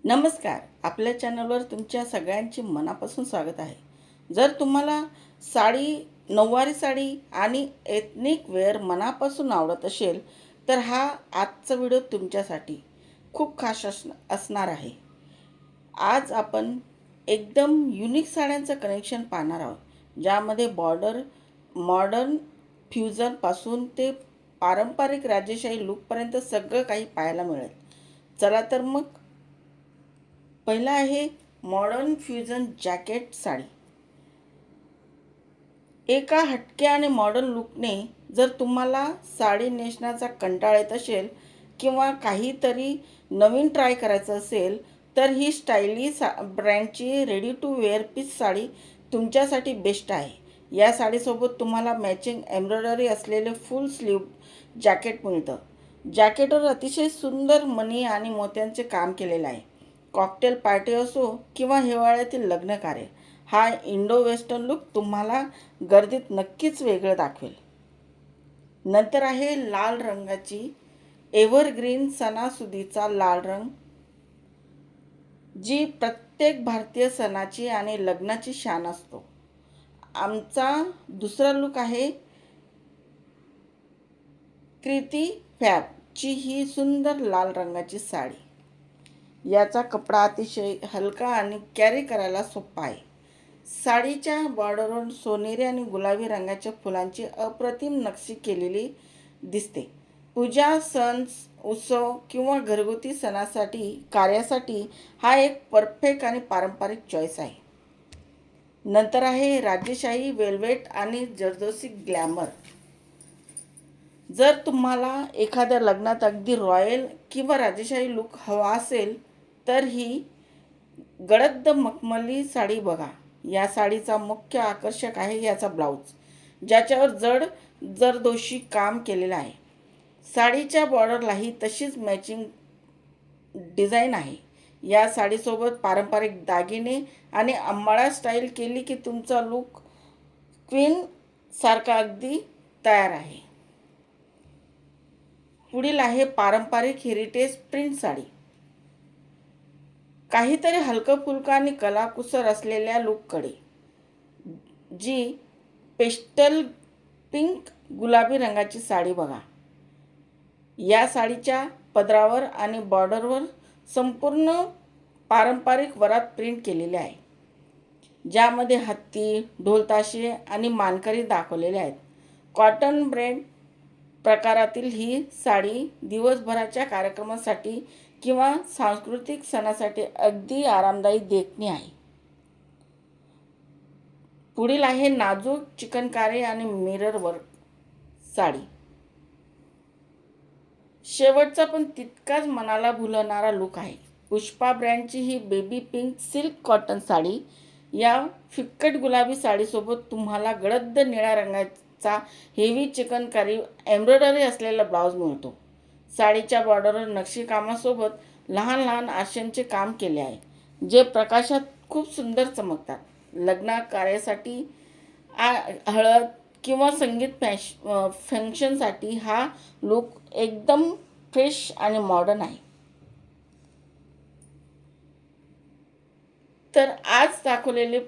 नमस्कार. आपल्या चॅनलवर तुमच्या सगळ्यांचे मनापासून स्वागत आहे. जर तुम्हाला साडी, नऊवारी साडी आणि एथनिक वेअर मनापासून आवडत असेल तर हा आजचा व्हिडिओ तुमच्यासाठी खूप खास असणार आहे. आज आपण एकदम युनिक साड्यांचं कलेक्शन पाहणार आहोत, ज्यामध्ये बॉर्डर, मॉडर्न फ्युजनपासून ते पारंपरिक राजेशाही लूकपर्यंत सगळं काही पाहायला मिळेल. चला तर मग पहिला आहे मॉडर्न फ्युजन जॅकेट साडी. एका हटक्या आणि मॉडर्न लुकने जर तुम्हाला साडी नेसण्याचा कंटाळा येत असेल किंवा काहीतरी नवीन ट्राय करायचं असेल तर ही स्टायलिश ब्रँडची ready to wear piece sari तुमच्यासाठी बेस्ट आहे. या साडीसोबत तुम्हाला मॅचिंग एम्ब्रॉयडरी असलेले फुल स्लीव जॅकेट मिळतं. जॅकेटवर अतिशय सुंदर मणी आणि मोत्यांचे काम केलेलं आहे. कॉकटेल पार्टी असो किंवा हिवाळ्यातील लग्न कार्य, हा इंडो वेस्टर्न लुक तुम्हाला गर्दीत नक्कीच वेगळं दाखवेल. नंतर आहे लाल रंगाची एव्हरग्रीन सणासुदीचा लाल रंग, जी प्रत्येक भारतीय सणाची आणि लग्नाची शान असतो. आमचा दुसरा लुक आहे कृती फॅबची ही सुंदर लाल रंगाची साडी. याचा कपडा अतिशय हलका आणि कॅरी करायला सोपा आहे. साडीच्या बॉर्डरवर सोनेरी आणि गुलाबी रंगाच्या फुलांची अप्रतिम नक्षी केलेली दिसते. पूजा, सण, उत्सव किंवा घरगुती सणासाठी कार्यासाठी हा एक परफेक्ट आणि पारंपरिक चॉईस आहे. नंतर आहे राजेशाही वेल्वेट आणि जरदोसी ग्लॅमर. जर तुम्हाला एखाद्या लग्नात अगदी रॉयल किंवा राजेशाही लुक हवा असेल तर ही गडद मखमली साडी बघा. या साडीचा मुख्य आकर्षक आहे याचा ब्लाऊज, ज्याच्यावर जरदोशी काम केलेलं आहे. साडीच्या बॉर्डरलाही तशीच मॅचिंग डिझाईन आहे. या साडीसोबत पारंपरिक दागिने आणि अंबाळा स्टाईल केली की तुमचा लुक क्वीन सारखा अगदी तयार आहे. पुढील आहे पारंपरिक हेरिटेज प्रिंट साडी. काहीतरी हलकं फुलकं आणि कलाकुसर असलेल्या लुककडे, जी पेस्टल पिंक गुलाबी रंगाची साडी बघा. या साडीच्या पदरावर आणि बॉर्डरवर संपूर्ण पारंपरिक वरात प्रिंट केलेले आहे, ज्यामध्ये हत्ती, ढोलताशे आणि मानकरी दाखवलेले आहेत. कॉटन ब्रेड प्रकारातील ही साडी दिवसभराच्या कार्यक्रमासाठी किंवा सांस्कृतिक सणासाठी अगदी आरामदायी देखणी आहे. पुढील आहे नाजूक चिकनकारी आणि मिरर वर्क साडी. शेवटचा पण तितकाच मनाला भुलणारा लुक आहे. पुष्पा ब्रँडची ही baby pink silk cotton sari. या फिक्कट गुलाबी साडीसोबत तुम्हाला गडद निळ्या रंगाचा हेवी चिकनकारी एम्ब्रॉयडरी असलेला ब्लाऊज मिळतो. साडीच्या बॉर्डरवर नक्षीकामासोबत लहान लहान आरशांचे काम केले आहे, जे प्रकाशात खूप सुंदर चमकतात. लग्न कार्यासाठी, हळद किंवा संगीत फंक्शनसाठी हा लुक एकदम फ्रेश आणि मॉडर्न आहे. तर आज दाखवलेले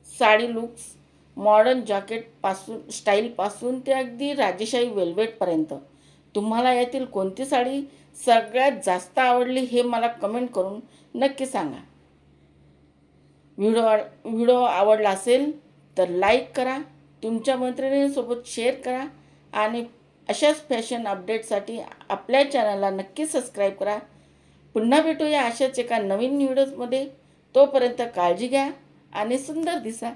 साडी लुक्स मॉडर्न जॅकेटपासून स्टाईलपासून ते अगदी राजेशाही वेल्वेटपर्यंत, तुम्हाला यातील कोणती साडी सगळ्यात जास्त आवडली हे मला कमेंट करून नक्की सांगा. व्हिडिओ आवडला असेल तर लाईक करा, तुमच्या मैत्रिणींसोबत शेअर करा आणि अशाच फॅशन अपडेटसाठी आपल्या चॅनलला नक्की सबस्क्राईब करा. पुन्हा भेटूया अशाच एका नवीन व्हिडिओजमध्ये. तोपर्यंत काळजी घ्या आणि सुंदर दिसा.